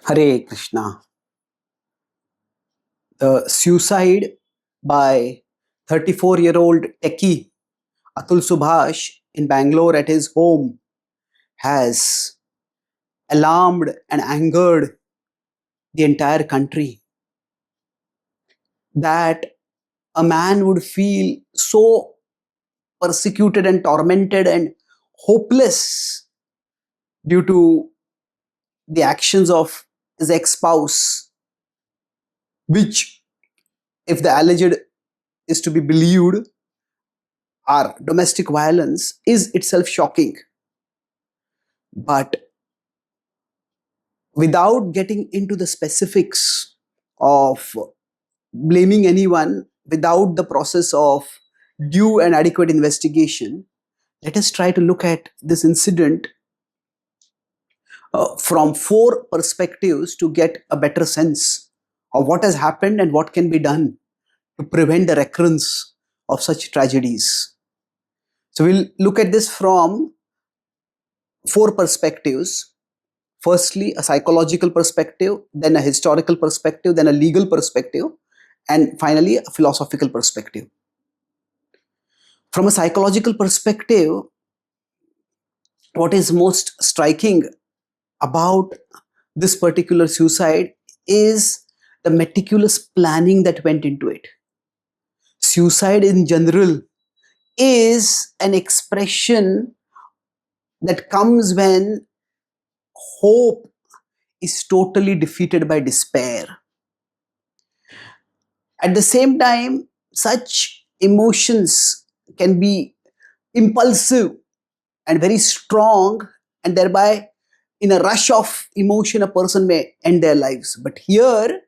Hare Krishna. The suicide by 34-year-old techie Atul Subash in Bangalore at his home has alarmed and angered the entire country. That a man would feel so persecuted and tormented and hopeless due to the actions of his ex-spouse, which, if the alleged is to be believed, are domestic violence, is itself shocking. But without getting into the specifics of blaming anyone, without the process of due and adequate investigation, let us try to look at this incident from four perspectives to get a better sense of what has happened and what can be done to prevent the recurrence of such tragedies. So we'll look at this from four perspectives. Firstly, a psychological perspective, then a historical perspective, then a legal perspective, and finally a philosophical perspective. From a psychological perspective, what is most striking about this particular suicide is the meticulous planning that went into it. Suicide in general is an expression that comes when hope is totally defeated by despair. At the same time, such emotions can be impulsive and very strong, and thereby in a rush of emotion a person may end their lives. But here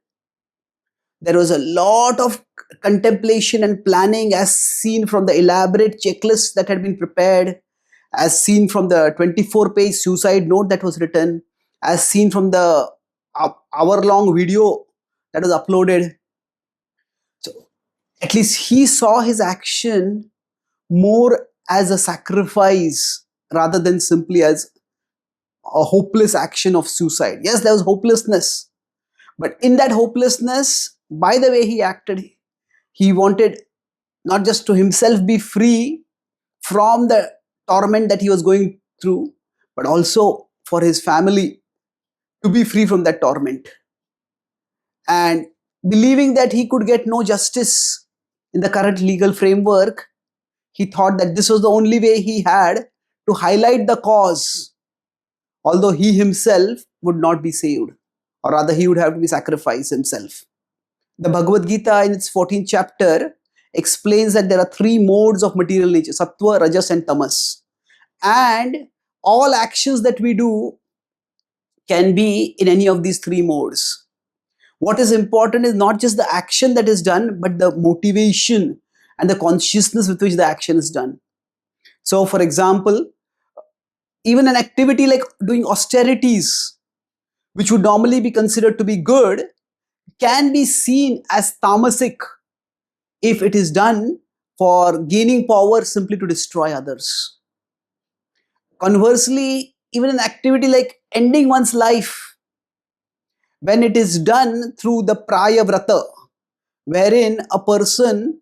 there was a lot of contemplation and planning, as seen from the elaborate checklist that had been prepared, as seen from the 24-page suicide note that was written, as seen from the hour-long video that was uploaded. So at least he saw his action more as a sacrifice rather than simply as a hopeless action of suicide. Yes, there was hopelessness, but in that hopelessness, by the way he acted, he wanted not just to himself be free from the torment that he was going through, but also for his family to be free from that torment. And believing that he could get no justice in the current legal framework, he thought that this was the only way he had to highlight the cause, although he himself would not be saved, or rather he would have to be sacrificed himself. The Bhagavad Gita in its 14th chapter explains that there are three modes of material nature: sattva, rajas and tamas. And all actions that we do can be in any of these three modes. What is important is not just the action that is done, but the motivation and the consciousness with which the action is done. So for example, even an activity like doing austerities, which would normally be considered to be good, can be seen as tamasic if it is done for gaining power simply to destroy others. Conversely, even an activity like ending one's life, when it is done through the praya vrata, wherein a person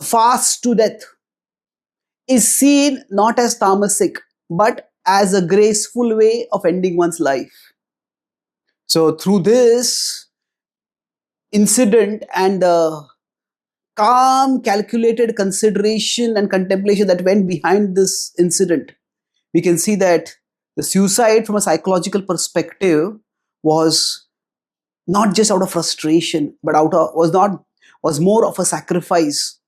fasts to death, is seen not as tamasic but as a graceful way of ending one's life. So through this incident and the calm, calculated consideration and contemplation that went behind this incident, we can see that the suicide from a psychological perspective was not just out of frustration, but was more of a sacrifice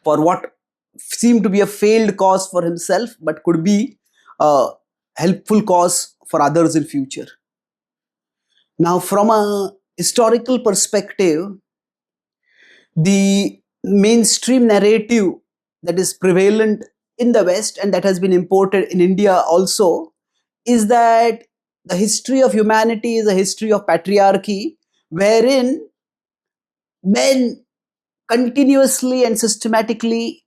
for what seemed to be a failed cause for himself, but could be a helpful cause for others in future. Now, from a historical perspective, the mainstream narrative that is prevalent in the West and that has been imported in India also is that the history of humanity is a history of patriarchy, wherein men continuously and systematically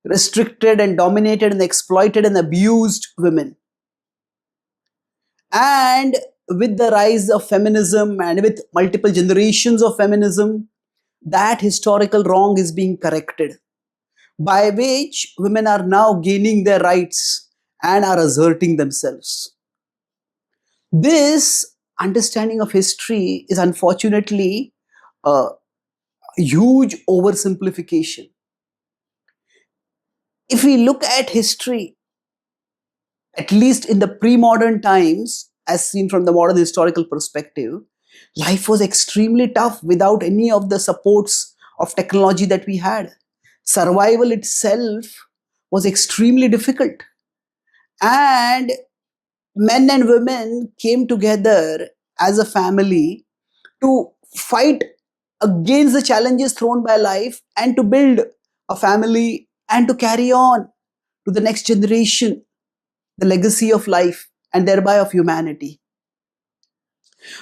restricted and dominated and exploited and abused women. And with the rise of feminism and with multiple generations of feminism, that historical wrong is being corrected, by which women are now gaining their rights and are asserting themselves. This understanding of history is unfortunately a huge oversimplification. If we look at history, at least in the pre-modern times, as seen from the modern historical perspective, life was extremely tough without any of the supports of technology that we had. Survival itself was extremely difficult. And men and women came together as a family to fight against the challenges thrown by life and to build a family and to carry on to the next generation the legacy of life and thereby of humanity.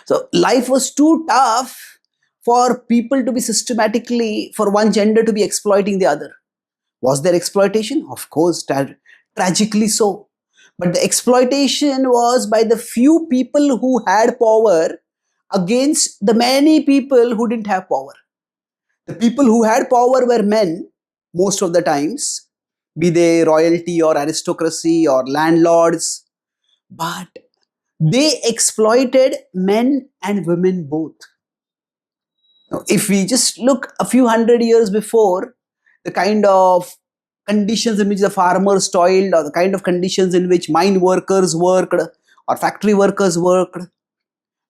So life was too tough for people to be systematically, for one gender to be exploiting the other. Was there exploitation? Of course, tragically so. But the exploitation was by the few people who had power against the many people who didn't have power. The people who had power were men, most of the times, be they royalty or aristocracy or landlords, but they exploited men and women both. Now, if we just look a few hundred years before, the kind of conditions in which the farmers toiled, or the kind of conditions in which mine workers worked, or factory workers worked,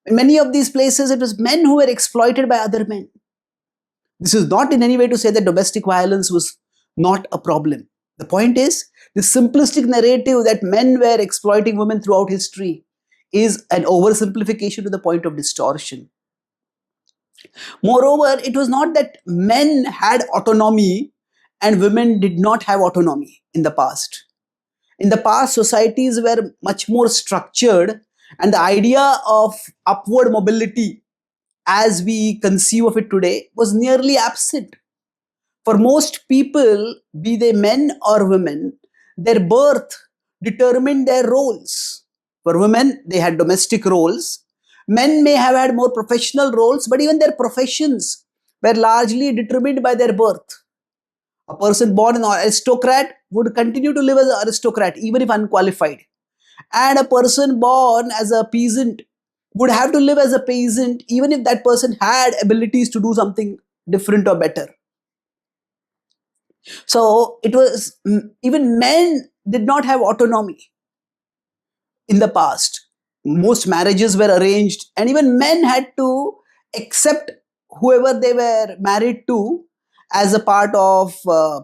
in many of these places, it was men who were exploited by other men. This is not in any way to say that domestic violence was not a problem. The point is, the simplistic narrative that men were exploiting women throughout history is an oversimplification to the point of distortion. Moreover, it was not that men had autonomy and women did not have autonomy in the past. In the past, societies were much more structured, and the idea of upward mobility as we conceive of it today was nearly absent. For most people, be they men or women, their birth determined their roles. For women, they had domestic roles. Men may have had more professional roles, but even their professions were largely determined by their birth. A person born an aristocrat would continue to live as an aristocrat, even if unqualified. And a person born as a peasant would have to live as a peasant, even if that person had abilities to do something different or better. So it was, even men did not have autonomy in the past. Most marriages were arranged, and even men had to accept whoever they were married to as a part of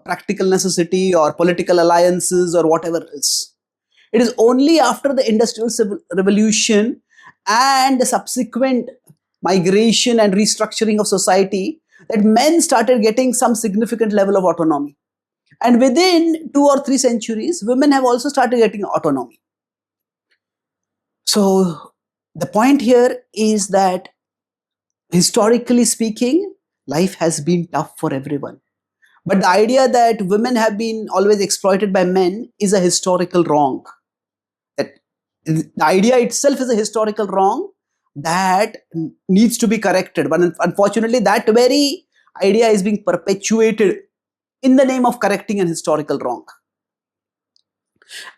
practical necessity or political alliances or whatever else. It is only after the Industrial Revolution and the subsequent migration and restructuring of society that men started getting some significant level of autonomy. And within 2 or 3 centuries, women have also started getting autonomy. So the point here is that historically speaking, life has been tough for everyone. But the idea that women have been always exploited by men is a historical wrong. That the idea itself is a historical wrong that needs to be corrected. But unfortunately, that very idea is being perpetuated in the name of correcting an historical wrong.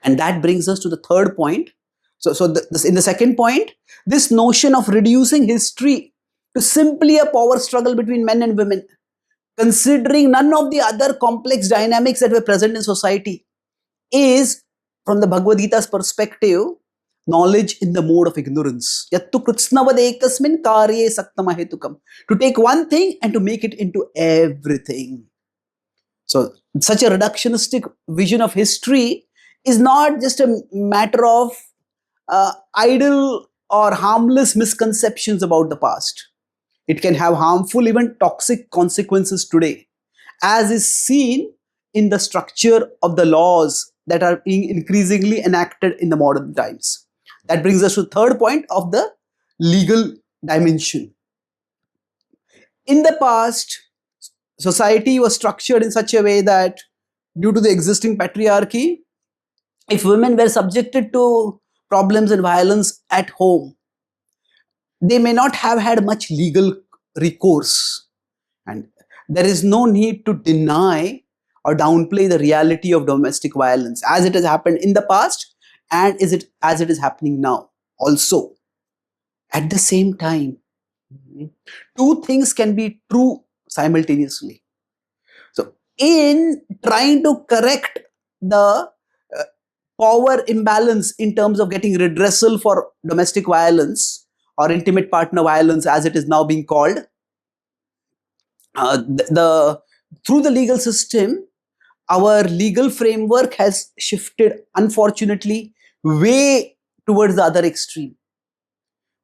And that brings us to the third point. In the second point, this notion of reducing history to simply a power struggle between men and women, considering none of the other complex dynamics that were present in society, is, from the Bhagavad Gita's perspective, knowledge in the mode of ignorance. Yattu kritsnavadekasmin karye saktamahetukam. To take one thing and to make it into everything. So, such a reductionistic vision of history is not just a matter of idle or harmless misconceptions about the past. It can have harmful, even toxic consequences today, as is seen in the structure of the laws that are being increasingly enacted in the modern times. That brings us to the third point of the legal dimension. In the past, society was structured in such a way that, due to the existing patriarchy, if women were subjected to problems and violence at home, they may not have had much legal recourse. And there is no need to deny or downplay the reality of domestic violence as it has happened in the past and as it is happening now also. At the same time, two things can be true simultaneously. So, in trying to correct the power imbalance in terms of getting redressal for domestic violence or intimate partner violence, as it is now being called, through the legal system, our legal framework has shifted, unfortunately, way towards the other extreme.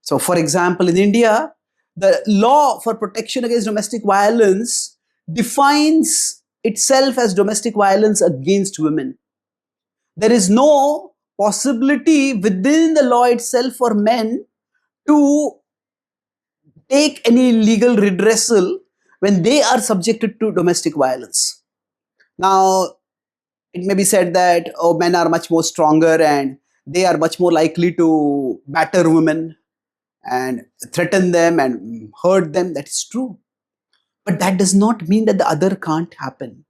So, for example, in India, the law for protection against domestic violence defines itself as domestic violence against women. There is no possibility within the law itself for men to take any legal redressal when they are subjected to domestic violence. Now, it may be said that men are much more stronger and they are much more likely to batter women and threaten them and hurt them. That is true. But that does not mean that the other can't happen.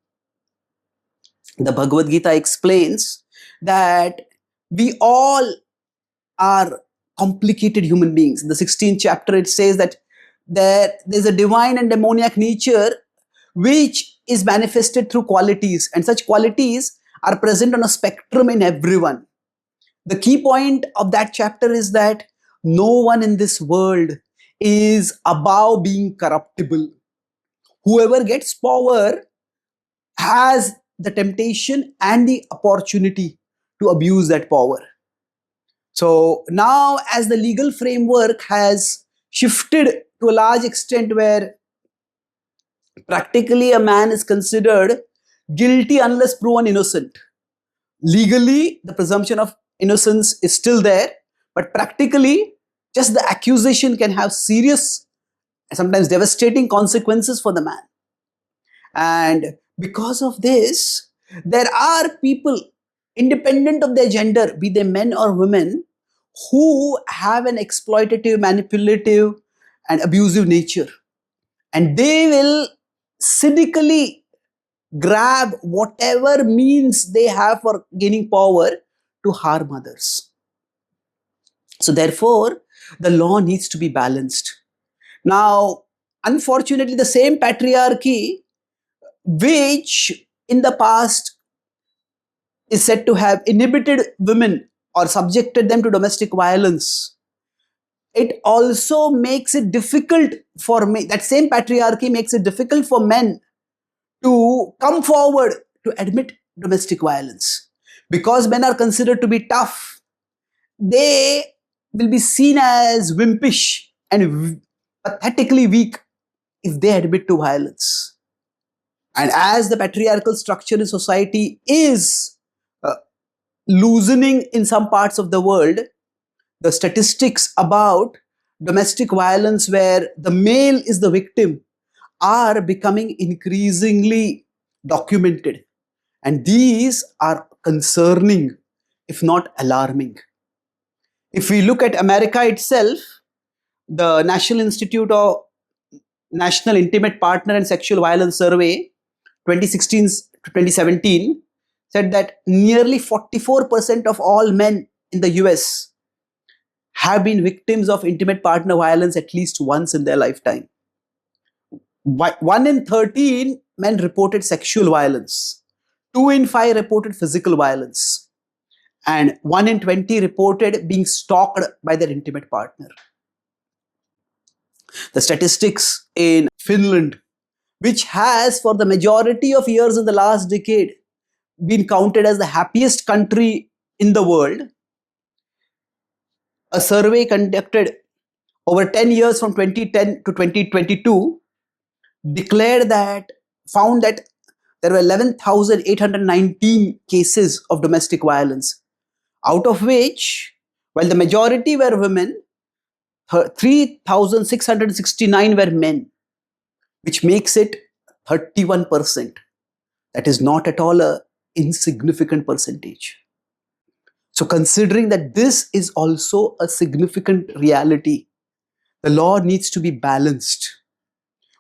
The Bhagavad Gita explains that we all are complicated human beings. In the 16th chapter, it says that there's a divine and demoniac nature which is manifested through qualities, and such qualities are present on a spectrum in everyone. The key point of that chapter is that no one in this world is above being corruptible. Whoever gets power has the temptation and the opportunity to abuse that power. So now, as the legal framework has shifted to a large extent where practically a man is considered guilty unless proven innocent. Legally, the presumption of innocence is still there, but practically, just the accusation can have serious, sometimes devastating consequences for the man. And because of this, there are people, independent of their gender, be they men or women, who have an exploitative, manipulative, and abusive nature. And they will cynically grab whatever means they have for gaining power to harm others. So therefore, the law needs to be balanced. Now, unfortunately, the same patriarchy, which in the past is said to have inhibited women or subjected them to domestic violence, it also makes it difficult for me. That same patriarchy makes it difficult for men to come forward to admit domestic violence. Because men are considered to be tough, they will be seen as wimpish and pathetically weak if they admit to violence. And as the patriarchal structure in society is loosening in some parts of the world, the statistics about domestic violence where the male is the victim are becoming increasingly documented. And these are concerning, if not alarming. If we look at America itself, the National Institute of National Intimate Partner and Sexual Violence Survey 2016 to 2017 said that nearly 44% of all men in the US have been victims of intimate partner violence at least once in their lifetime. 1 in 13 men reported sexual violence. 2 in 5 reported physical violence. And 1 in 20 reported being stalked by their intimate partner. The statistics in Finland, which has for the majority of years in the last decade been counted as the happiest country in the world, a survey conducted over 10 years from 2010 to 2022 found that there were 11,819 cases of domestic violence, out of which, while the majority were women, 3,669 were men, which makes it 31%. That is not at all an insignificant percentage. So considering that this is also a significant reality, The law needs to be balanced.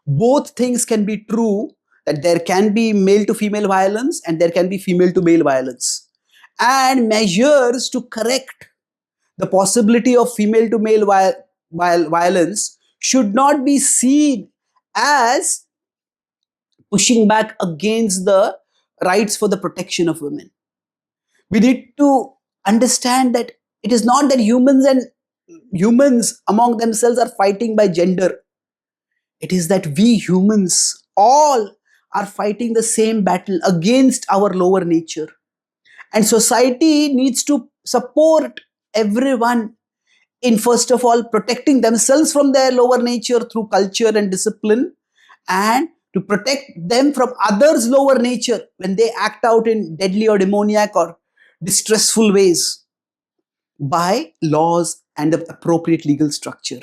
Both things can be true, that there can be male to female violence and there can be female to male violence. And measures to correct the possibility of female to male violence should not be seen as pushing back against the rights for the protection of women. We need to understand that it is not that humans among themselves are fighting by gender. It is that we humans all are fighting the same battle against our lower nature. And society needs to support everyone in, first of all, protecting themselves from their lower nature through culture and discipline, and to protect them from others' lower nature when they act out in deadly or demoniac or distressful ways by laws and the appropriate legal structure.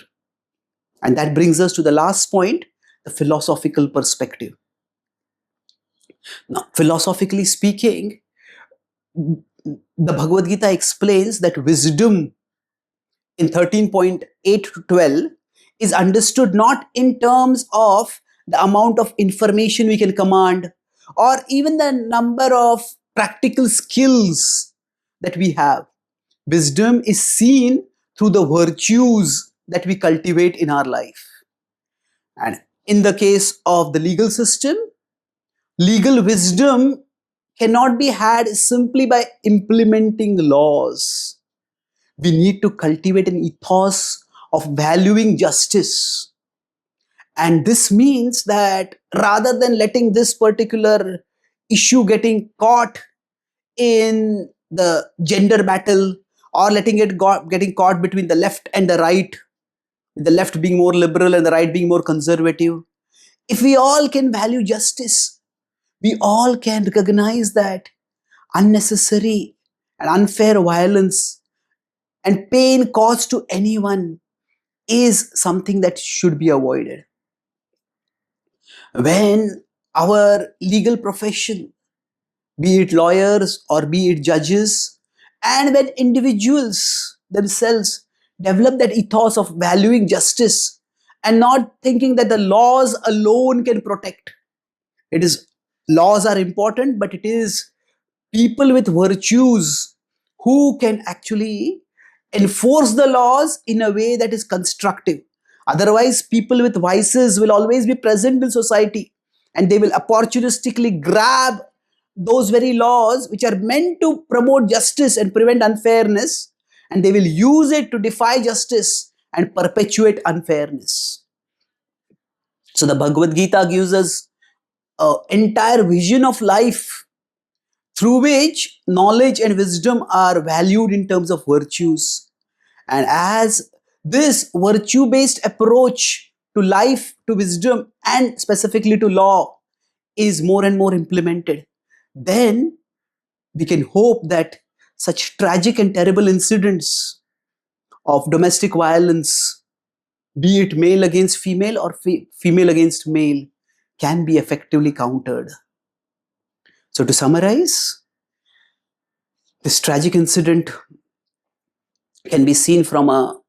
And that brings us to the last point, the philosophical perspective. Now, philosophically speaking, the Bhagavad Gita explains that wisdom in 13.8 to 12 is understood not in terms of the amount of information we can command or even the number of practical skills that we have. Wisdom is seen through the virtues that we cultivate in our life. And in the case of the legal system, legal wisdom cannot be had simply by implementing laws. We need to cultivate an ethos of valuing justice. And this means that rather than letting this particular issue getting caught in the gender battle or letting it getting caught between the left and the right, the left being more liberal and the right being more conservative, if we all can value justice, we all can recognize that unnecessary and unfair violence and pain caused to anyone is something that should be avoided. When our legal profession, be it lawyers or be it judges, and when individuals themselves develop that ethos of valuing justice and not thinking that the laws alone can protect. It is, laws are important, but it is people with virtues who can actually enforce the laws in a way that is constructive. Otherwise, people with vices will always be present in society and they will opportunistically grab those very laws which are meant to promote justice and prevent unfairness, and they will use it to defy justice and perpetuate unfairness. So the Bhagavad Gita gives us an entire vision of life through which knowledge and wisdom are valued in terms of virtues. And as this virtue-based approach to life, to wisdom, and specifically to law is more and more implemented, then we can hope that such tragic and terrible incidents of domestic violence, be it male against female or female against male, can be effectively countered. So to summarize, this tragic incident can be seen from a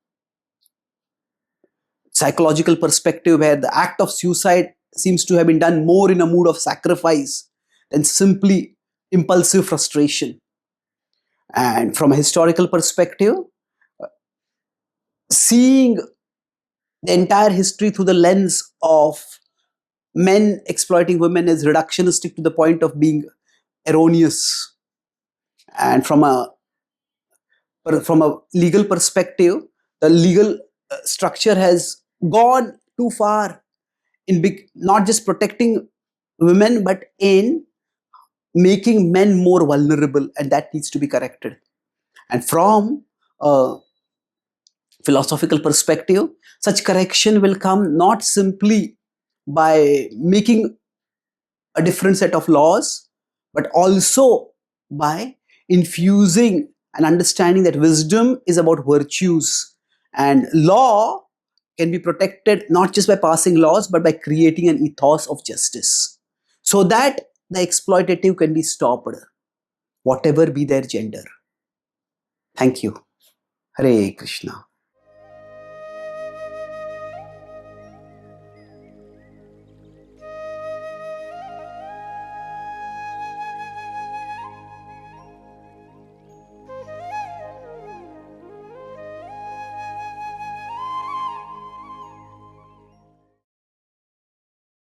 psychological perspective where the act of suicide seems to have been done more in a mood of sacrifice than simply impulsive frustration. And from a historical perspective, seeing the entire history through the lens of men exploiting women is reductionistic to the point of being erroneous. And from a legal perspective, the legal structure has gone too far in not just protecting women, but in making men more vulnerable, and that needs to be corrected. And from a philosophical perspective, such correction will come not simply by making a different set of laws, but also by infusing an understanding that wisdom is about virtues and law can be protected not just by passing laws, but by creating an ethos of justice so that the exploitative can be stopped, whatever be their gender. Thank you. Hare Krishna.